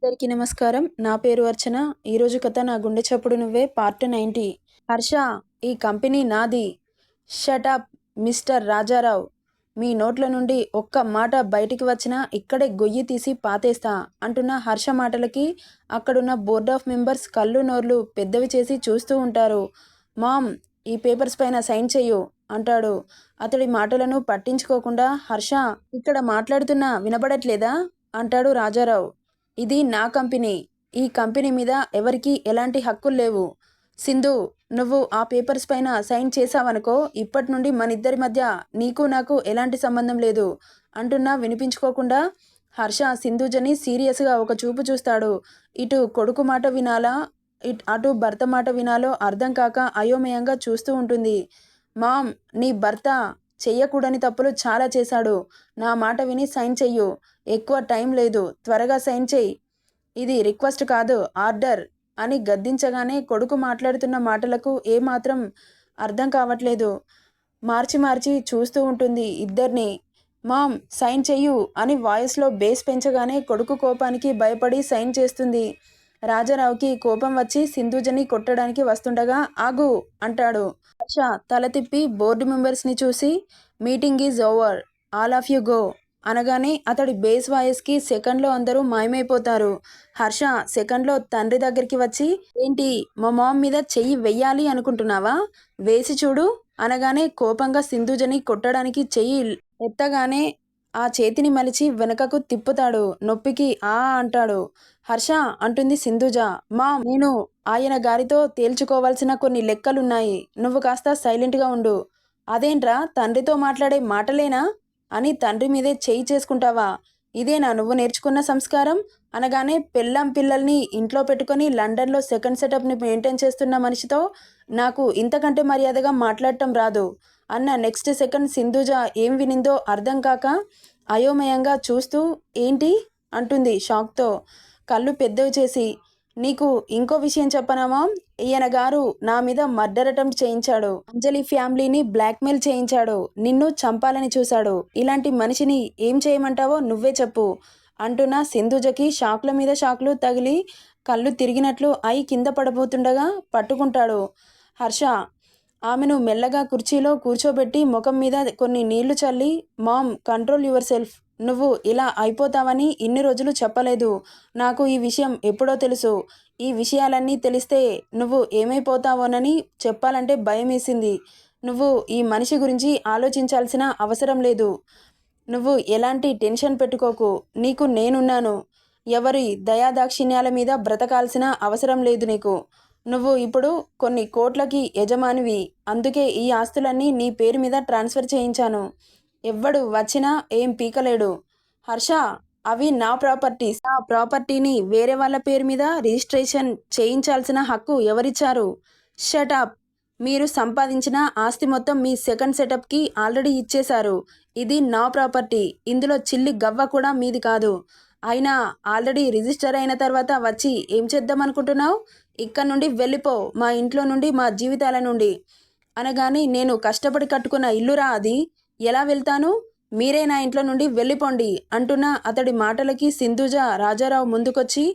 అందరికీ నమస్కారం. నా పేరు అర్చన. ఈరోజు కథ నా గుండె చప్పుడు నువ్వే పార్ట్ 90. హర్ష, ఈ కంపెనీ నాది. Shut up mister Rajarao. మీ నోట్ల నుండి ఒక్క మాట బయటికి వచ్చినా ఇక్కడే గొయ్యి తీసి పాతేస్తా అంటున్న హర్ష మాటలకి అక్కడున్న బోర్డ్ ఆఫ్ మెంబర్స్ కళ్ళు నోర్లు పెద్దవి చేసి చూస్తూ ఉంటారు. మామ్, ఈ పేపర్స్ పైన సైన్ చెయ్యు అంటాడు. అతడి మాటలను పట్టించుకోకుండా హర్ష, ఇక్కడ మాట్లాడుతున్నా వినబడట్లేదా అంటాడు రాజారావు. ఇది నా కంపెనీ. ఈ కంపెనీ మీద ఎవరికీ ఎలాంటి హక్కులు లేవు. సింధు, నువ్వు ఆ పేపర్స్ పైన సైన్ చేశావనుకో, ఇప్పటి నుండి మనిద్దరి మధ్య నీకు నాకు ఎలాంటి సంబంధం లేదు అంటున్నా వినిపించుకోకుండా హర్ష సింధుజని సీరియస్గా ఒక చూపు చూస్తాడు. ఇటు కొడుకు మాట వినాలా, అటు భర్త మాట వినాలో అర్థం కాక అయోమయంగా చూస్తూ ఉంటుంది. మామ్, నీ భర్త చెయ్యకూడని తప్పులు చాలా చేశాడు. నా మాట విని సైన్ చెయ్యు. ఎక్కువ టైం లేదు, త్వరగా సైన్ చెయ్యి. ఇది రిక్వెస్ట్ కాదు, ఆర్డర్ అని గద్దించగానే కొడుకు మాట్లాడుతున్న మాటలకు ఏమాత్రం అర్థం కావట్లేదు. మార్చి మార్చి చూస్తూ ఉంటుంది ఇద్దరిని. మామ్, సైన్ చెయ్యు అని వాయిస్లో బేస్ పెంచగానే కొడుకు కోపానికి భయపడి సైన్ చేస్తుంది. రాజారావుకి కోపం వచ్చి సింధుజని కొట్టడానికి వస్తుండగా ఆగు అంటాడు. హర్ష తల తిప్పి బోర్డు మెంబర్స్ని చూసి meeting is over, all of you go అనగానే అతడి బేస్ వాయిస్కి సెకండ్లో అందరూ మాయమైపోతారు. హర్ష సెకండ్లో తండ్రి దగ్గరికి వచ్చి, ఏంటి మా మామ్ మీద చెయ్యి వెయ్యాలి అనుకుంటున్నావా? వేసి చూడు అనగానే కోపంగా సింధుజని కొట్టడానికి చెయ్యి ఎత్తగానే ఆ చేతిని మలిచి వెనకకు తిప్పుతాడు. నొప్పికి ఆ అంటాడు. హర్ష అంటుంది సింధుజ, మామ్, నేను ఆయన గారితో తేల్చుకోవాల్సిన కొన్ని లెక్కలున్నాయి. నువ్వు కాస్త సైలెంట్గా ఉండు. అదేంట్రా, తండ్రితో మాట్లాడే మాటలేనా అని తండ్రి మీదే చేయి చేసుకుంటావా? ఇదేనా నువ్వు నేర్చుకున్న సంస్కారం అనగానే పెళ్ళాం పిల్లల్ని ఇంట్లో పెట్టుకొని లండన్లో సెకండ్ సెటప్ని మెయింటైన్ చేస్తున్న మనిషితో నాకు ఇంతకంటే మర్యాదగా మాట్లాడటం రాదు అన్న నెక్స్ట్ సెకండ్ సింధుజ ఏం వినిందో అర్థం కాక అయోమయంగా చూస్తూ ఏంటి అంటుంది షాక్తో కళ్ళు పెద్దవి చేసి. నీకు ఇంకో విషయం చెప్పనామా? ఈయన గారు నా మీద మర్డర్ అటెంప్ట్ చేయించాడు. అంజలి ఫ్యామిలీని బ్లాక్మెయిల్ చేయించాడు. నిన్ను చంపాలని చూశాడు. ఇలాంటి మనిషిని ఏం చేయమంటావో నువ్వే చెప్పు అంటున్న సింధుజకి షాక్ల మీద షాక్లు తగిలి కళ్ళు తిరిగినట్లు అయి కింద పడబోతుండగా పట్టుకుంటాడు హర్ష. ఆమెను మెల్లగా కుర్చీలో కూర్చోబెట్టి ముఖం మీద కొన్ని నీళ్లు చల్లి, మామ్, కంట్రోల్ యువర్ సెల్ఫ్. నువ్వు ఇలా అయిపోతావని ఇన్ని రోజులు చెప్పలేదు. నాకు ఈ విషయం ఎప్పుడో తెలుసు. ఈ విషయాలన్నీ తెలిస్తే నువ్వు ఏమైపోతావోనని చెప్పాలంటే భయమేసింది. నువ్వు ఈ మనిషి గురించి ఆలోచించాల్సిన అవసరం లేదు. నువ్వు ఎలాంటి టెన్షన్ పెట్టుకోకు. నీకు నేనున్నాను. ఎవరి దయాదాక్షిణ్యాల మీద బ్రతకాల్సిన అవసరం లేదు నీకు. నువ్వు ఇప్పుడు కొన్ని కోట్లకి యజమానివి. అందుకే ఈ ఆస్తులన్నీ నీ పేరు మీద ట్రాన్స్ఫర్ చేయించాను. ఎవ్వడు వచ్చినా ఏం పీకలేడు. హర్ష, అవి నా ప్రాపర్టీస్. నా ప్రాపర్టీని వేరే వాళ్ళ పేరు మీద రిజిస్ట్రేషన్ చేయించాల్సిన హక్కు ఎవరిచ్చారు? షటప్. మీరు సంపాదించిన ఆస్తి మొత్తం మీ సెకండ్ సెటప్కి ఆల్రెడీ ఇచ్చేశారు. ఇది నా ప్రాపర్టీ. ఇందులో చిల్లి గవ్వ కూడా మీది కాదు. అయినా ఆల్రెడీ రిజిస్టర్ అయిన తర్వాత వచ్చి ఏం చేద్దాం అనుకుంటున్నావు? ఇక్కడ నుండి వెళ్ళిపో, మా ఇంట్లో నుండి, మా జీవితాల నుండి అనగాని నేను కష్టపడి కట్టుకున్న ఇల్లురా అది. ఎలా వెళ్తాను? మీరే నా ఇంట్లో నుండి వెళ్ళిపోండి అంటున్న అతడి మాటలకి సింధుజ రాజారావు ముందుకొచ్చి,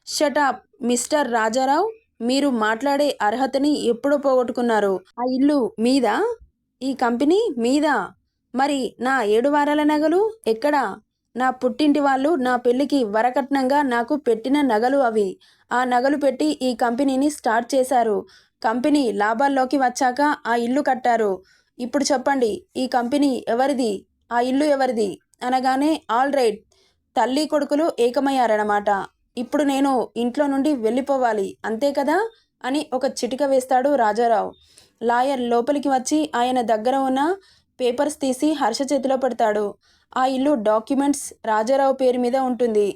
షటప్ మిస్టర్ రాజారావు, మీరు మాట్లాడే అర్హతని ఎప్పుడో పోగొట్టుకున్నారు. ఆ ఇల్లు మీదా? ఈ కంపెనీ మీదా? మరి నా 7 వారాల నగలు ఎక్కడా? నా పుట్టింటి వాళ్ళు నా పెళ్ళికి వరకట్నంగా నాకు పెట్టిన నగలు అవి. ఆ నగలు పెట్టి ఈ కంపెనీని స్టార్ట్ చేశారు. కంపెనీ లాభాల్లోకి వచ్చాక ఆ ఇల్లు కట్టారు. ఇప్పుడు చెప్పండి, ఈ కంపెనీ ఎవరిది? ఆ ఇల్లు ఎవరిది అనగానే ఆల్ రైట్, తల్లి కొడుకులు ఏకమయ్యారన్నమాట. ఇప్పుడు నేను ఇంట్లో నుండి వెళ్ళిపోవాలి, అంతే కదా అని ఒక చిటిక వేస్తాడు రాజారావు. లాయర్ లోపలికి వచ్చి ఆయన దగ్గర ఉన్న పేపర్స్ తీసి హర్ష చేతిలో పెడతాడు. ఆ ఇల్లు డాక్యుమెంట్స్ రాజారావు పేరు మీద ఉంటుంది.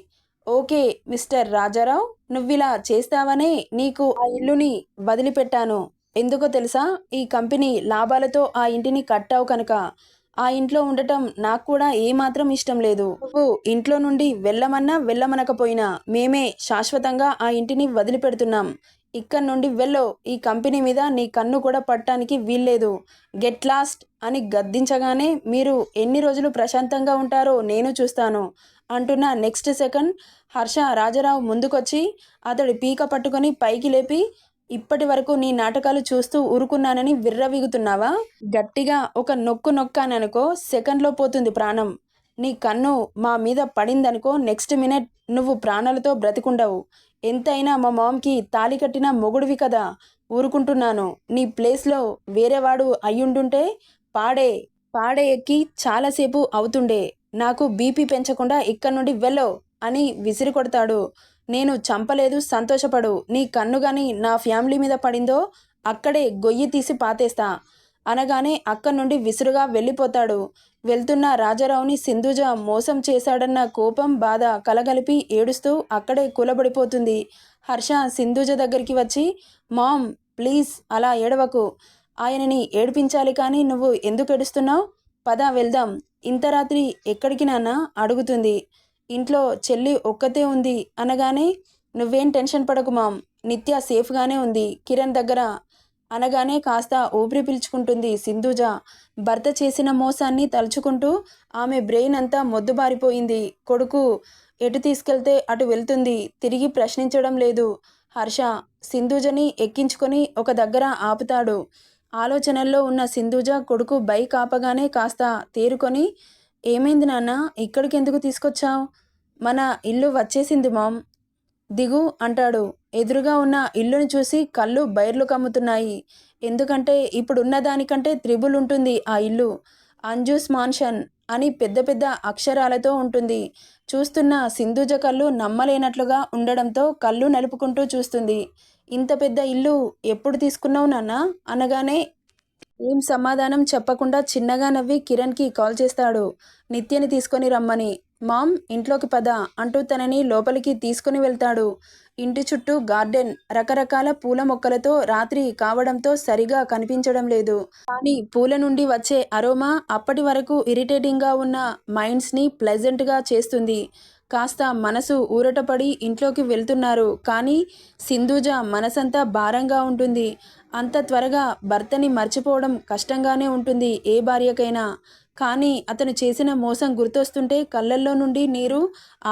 ఓకే మిస్టర్ రాజారావు, నువ్విలా చేస్తావనే నీకు ఆ ఇల్లుని వదిలిపెట్టాను. ఎందుకో తెలుసా? ఈ కంపెనీ లాభాలతో ఆ ఇంటిని కట్టావు కనుక. ఆ ఇంట్లో ఉండటం నాకు కూడా ఏమాత్రం ఇష్టం లేదు. నువ్వు ఇంట్లో నుండి వెళ్ళమన్నా వెళ్ళమనకపోయినా మేమే శాశ్వతంగా ఆ ఇంటిని వదిలిపెడుతున్నాం. ఇక్కడి నుండి వెళ్ళు. ఈ కంపెనీ మీద నీ కన్ను కూడా పడటానికి వీల్లేదు. గెట్ లాస్ట్ అని గద్దించగానే మీరు ఎన్ని రోజులు ప్రశాంతంగా ఉంటారో నేను చూస్తాను అంటున్న నెక్స్ట్ సెకండ్ హర్ష రాజారావు ముందుకొచ్చి అతడి పీక పట్టుకొని పైకి లేపి, ఇప్పటి వరకు నీ నాటకాలు చూస్తూ ఊరుకున్నానని విర్రవీగుతున్నావా? గట్టిగా ఒక నొక్కు నొక్కాననుకో సెకండ్లో పోతుంది ప్రాణం. నీ కన్ను మా మీద పడిందనుకో నెక్స్ట్ మినిట్ నువ్వు ప్రాణాలతో బ్రతికుండవు. ఎంతైనా మా మామ్కి తాళి కట్టిన మొగుడివి కదా. ఊరుకుంటున్నాను. నీ ప్లేస్లో వేరేవాడు అయ్యుండుంటే పాడే పాడే ఎక్కి చాలాసేపు అవుతుండే. నాకు బీపీ పెంచకుండా ఇక్కడి నుండి వెళ్ళు అని విసిరి కొడతాడు. నేను చంపలేదు, సంతోషపడు. నీ కన్ను గాని నా ఫ్యామిలీ మీద పడిందో అక్కడే గొయ్యి తీసి పాతేస్తా అనగానే అక్కడి నుండి విసురుగా వెళ్ళిపోతాడు. వెళ్తున్న రాజారావుని సింధుజ మోసం చేశాడన్న కోపం, బాధ కలగలిపి ఏడుస్తూ అక్కడే కూలబడిపోతుంది. హర్ష సింధుజ దగ్గరికి వచ్చి, మామ్ ప్లీజ్ అలా ఏడవకు. ఆయనని ఏడిపించాలి కానీ నువ్వు ఎందుకు ఏడుస్తున్నావు? పద వెళ్దాం. ఇంత రాత్రి ఎక్కడికి నాన్న అడుగుతుంది. ఇంట్లో చెల్లి ఒక్కతే ఉంది అనగానే, నువ్వేం టెన్షన్ పడకు మామ్, నిత్య సేఫ్గానే ఉంది కిరణ్ దగ్గర అనగానే కాస్త ఊపిరి పీల్చుకుంటుంది సింధుజ. భర్త చేసిన మోసాన్ని తలుచుకుంటూ ఆమె బ్రెయిన్ అంతా మొద్దుబారిపోయింది. కొడుకు ఎటు తీసుకెళ్తే అటు వెళ్తుంది. తిరిగి ప్రశ్నించడం లేదు. హర్ష సింధుజని ఎక్కించుకొని ఒక దగ్గర ఆపుతాడు. ఆలోచనల్లో ఉన్న సింధుజ కొడుకు బైక్ ఆపగానే కాస్త తేరుకొని, ఏమైంది నాన్న, ఇక్కడికి ఎందుకు తీసుకొచ్చావు? మన ఇల్లు వచ్చేసింది మామ్, దిగు అంటాడు. ఎదురుగా ఉన్న ఇల్లుని చూసి కళ్ళు బైర్లు కమ్ముతున్నాయి. ఎందుకంటే ఇప్పుడున్న దానికంటే త్రిబుల్ ఉంటుంది ఆ ఇల్లు. అంజూస్ మాన్షన్ అని పెద్ద పెద్ద అక్షరాలతో ఉంటుంది. చూస్తున్న సింధుజ కళ్ళు నమ్మలేనట్లుగా ఉండడంతో కళ్ళు నలుపుకుంటూ చూస్తుంది. ఇంత పెద్ద ఇల్లు ఎప్పుడు తీసుకున్నావు నాన్న అనగానే ఏం సమాధానం చెప్పకుండా చిన్నగా నవ్వి కిరణ్కి కాల్ చేస్తాడు, నిత్యని తీసుకొని రమ్మని. మామ్ ఇంట్లోకి పద అంటూ తనని లోపలికి తీసుకుని వెళ్తాడు. ఇంటి చుట్టూ గార్డెన్, రకరకాల పూల మొక్కలతో రాత్రి కావడంతో సరిగా కనిపించడం లేదు. కానీ పూల నుండి వచ్చే అరోమా అప్పటి వరకు ఇరిటేటింగ్గా ఉన్న మైండ్స్ని ప్లెజెంట్గా చేస్తుంది. కాస్త మనసు ఊరటపడి ఇంట్లోకి వెళ్తున్నారు. కానీ సింధుజ మనసంతా భారంగా ఉంటుంది. అంత త్వరగా భర్తని మర్చిపోవడం కష్టంగానే ఉంటుంది ఏ భార్యకైనా. కానీ అతను చేసిన మోసం గుర్తొస్తుంటే కళ్ళల్లో నుండి నీరు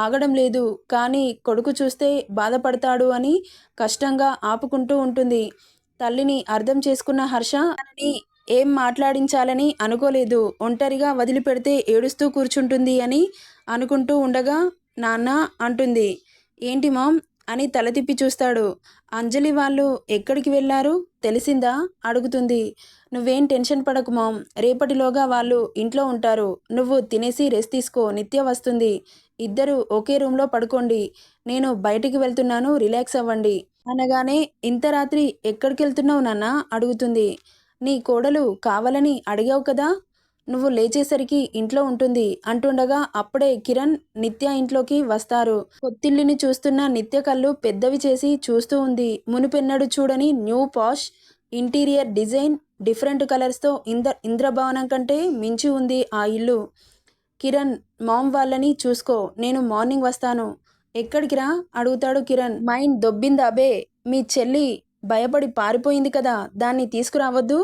ఆగడం లేదు. కానీ కొడుకు చూస్తే బాధపడతాడు అని కష్టంగా ఆపుకుంటూ ఉంటుంది. తల్లిని అర్థం చేసుకున్న హర్ష తనని ఏం మాట్లాడించాలని అనుకోలేదు. ఒంటరిగా వదిలిపెడితే ఏడుస్తూ కూర్చుంటుంది అని అనుకుంటూ ఉండగా, నాన్న అంటుంది. ఏంటి మామ్ అని తల తిప్పి చూస్తాడు. అంజలి వాళ్ళు ఎక్కడికి వెళ్ళారు తెలిసిందా అడుగుతుంది. నువ్వేం టెన్షన్ పడకు మామ్, రేపటిలోగా వాళ్ళు ఇంట్లో ఉంటారు. నువ్వు తినేసి రెస్ట్ తీసుకో, నిత్య వస్తుంది. ఇద్దరు ఒకే రూమ్లో పడుకోండి. నేను బయటికి వెళ్తున్నాను, రిలాక్స్ అవ్వండి అనగానే, ఇంత రాత్రి ఎక్కడికి వెళ్తున్నావు నాన్న అడుగుతుంది. నీ కోడలు కావాలని అడిగావు కదా, నువ్వు లేచేసరికి ఇంట్లో ఉంటుంది అంటుండగా అప్పుడే కిరణ్, నిత్య ఇంట్లోకి వస్తారు. కొత్తిల్లుని చూస్తున్న నిత్య కళ్ళు పెద్దవి చేసి చూస్తూ ఉంది. మునుపెన్నడు చూడని న్యూ పాష్ ఇంటీరియర్ డిజైన్, డిఫరెంట్ కలర్స్తో ఇంద్రభవనం కంటే మించి ఉంది ఆ ఇల్లు. కిరణ్, మామ్ వాళ్ళని చూసుకో, నేను మార్నింగ్ వస్తాను. ఎక్కడికి రా అడుగుతాడు కిరణ్. మైండ్ దొబ్బిందా బే, మీ చెల్లి భయపడి పారిపోయింది కదా, దాన్ని తీసుకురావద్దు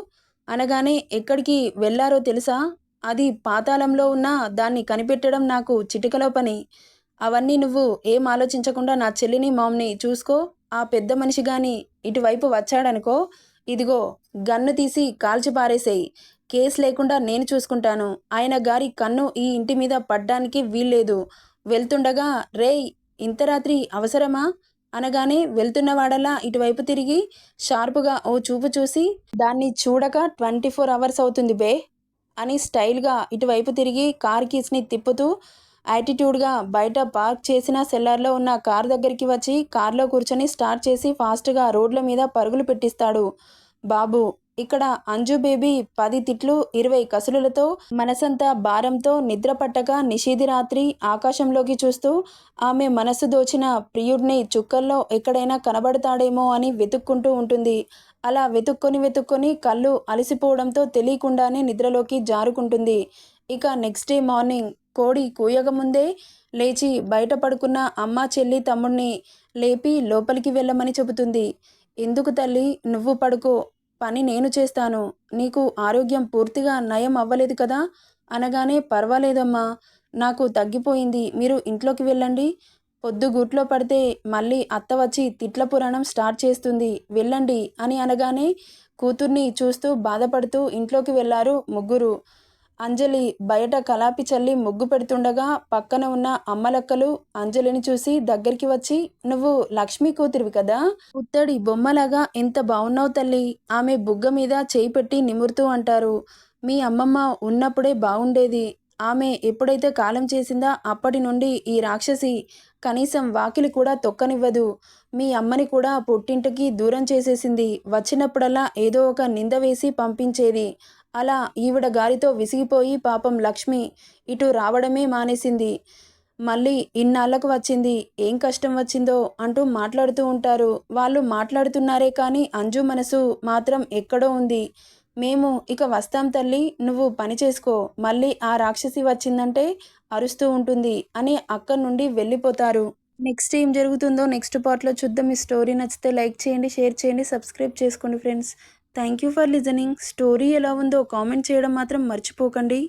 అనగానే, ఎక్కడికి వెళ్ళారో తెలుసా? అది పాతాళంలో ఉన్న దాన్ని కనిపెట్టడం నాకు చిటికలో పని. అవన్నీ నువ్వు ఏం ఆలోచించకుండా నా చెల్లిని మామ్ని చూసుకో. ఆ పెద్ద మనిషి గాని ఇటువైపు వచ్చాడనుకో, ఇదిగో గన్ను తీసి కాల్చి పారేసేయి. కేసు లేకుండా నేను చూసుకుంటాను. ఆయన గారి కన్ను ఈ ఇంటి మీద పడ్డానికి వీల్లేదు. వెళ్తుండగా, రేయ్ ఇంత రాత్రి అవసరమా అనగానే వెళ్తున్నవాడలా ఇటువైపు తిరిగి షార్పుగా ఓ చూపు చూసి, దాన్ని చూడక 24 అవర్స్ అవుతుంది బే అని స్టైల్గా ఇటువైపు తిరిగి కార్ కీస్ని తిప్పుతూ యాటిట్యూడ్గా బయట పార్క్ చేసిన సెల్లార్లో ఉన్న కార్ దగ్గరికి వచ్చి కార్లో కూర్చొని స్టార్ట్ చేసి ఫాస్ట్గా రోడ్ల మీద పరుగులు పెట్టిస్తాడు. బాబు, ఇక్కడ అంజు బేబీ 10 తిట్లు 20 కసులులతో మనసంతా భారంతో నిద్ర పట్టక నిషీధి రాత్రి ఆకాశంలోకి చూస్తూ ఆమె మనస్సు దోచిన ప్రియుడిని చుక్కల్లో ఎక్కడైనా కనబడతాడేమో అని వెతుక్కుంటూ ఉంటుంది. అలా వెతుక్కొని కళ్ళు అలసిపోవడంతో తెలియకుండానే నిద్రలోకి జారుకుంటుంది. ఇక నెక్స్ట్ డే మార్నింగ్ కోడి కూయకముందే లేచి బయట పడుకున్న అమ్మ చెల్లి తమ్ముణ్ణి లేపి లోపలికి వెళ్ళమని చెబుతుంది. ఎందుకు తల్లి, నువ్వు పడుకో, పని నేను చేస్తాను, నీకు ఆరోగ్యం పూర్తిగా నయం అవ్వలేదు కదా అనగానే, పర్వాలేదమ్మా, నాకు తగ్గిపోయింది, మీరు ఇంట్లోకి వెళ్ళండి, పొద్దుగూట్లో పడితే మళ్ళీ అత్త వచ్చి తిట్ల పురాణం స్టార్ట్ చేస్తుంది, వెళ్ళండి అని అనగానే కూతుర్ని చూస్తూ బాధపడుతూ ఇంట్లోకి వెళ్ళారు ముగ్గురు. అంజలి బయట కలాపి చల్లి ముగ్గు పెడుతుండగా పక్కన ఉన్న అమ్మలక్కలు అంజలిని చూసి దగ్గరికి వచ్చి, నువ్వు లక్ష్మి కూతురివి కదా, పుత్తడి బొమ్మలాగా ఎంత బాగున్నావు తల్లి, ఆమె బుగ్గ మీద చేయి పెట్టి నిమురుతూ అంటారు. మీ అమ్మమ్మ ఉన్నప్పుడే బాగుండేది, ఆమె ఎప్పుడైతే కాలం చేసిందా అప్పటి నుండి ఈ రాక్షసి కనీసం వాకిలి కూడా తొక్కనివ్వదు, మీ అమ్మని కూడా పుట్టింటికి దూరం చేసేసింది, వచ్చినప్పుడల్లా ఏదో ఒక నింద వేసి పంపించేది, అలా ఈవిడ గారితో విసిగిపోయి పాపం లక్ష్మి ఇటు రావడమే మానేసింది, మళ్ళీ ఇన్నాళ్లకు వచ్చింది, ఏం కష్టం వచ్చిందో అంటూ మాట్లాడుతూ ఉంటారు. వాళ్ళు మాట్లాడుతున్నారే కానీ అంజు మనసు మాత్రం ఎక్కడో ఉంది. మేము ఇక వస్తాం తల్లి, నువ్వు పని చేసుకో, మళ్ళీ ఆ రాక్షసి వచ్చిందంటే అరుస్తూ ఉంటుంది అని అక్కడి నుండి వెళ్ళిపోతారు. నెక్స్ట్ ఏం జరుగుతుందో నెక్స్ట్ పార్ట్లో చూద్దాం. ఈ స్టోరీ నచ్చితే లైక్ చేయండి, షేర్ చేయండి, సబ్స్క్రైబ్ చేసుకోండి friends. Thank you for listening. Story ఎలా ఉందో కామెంట్ చేయడం మాత్రం మర్చిపోకండి.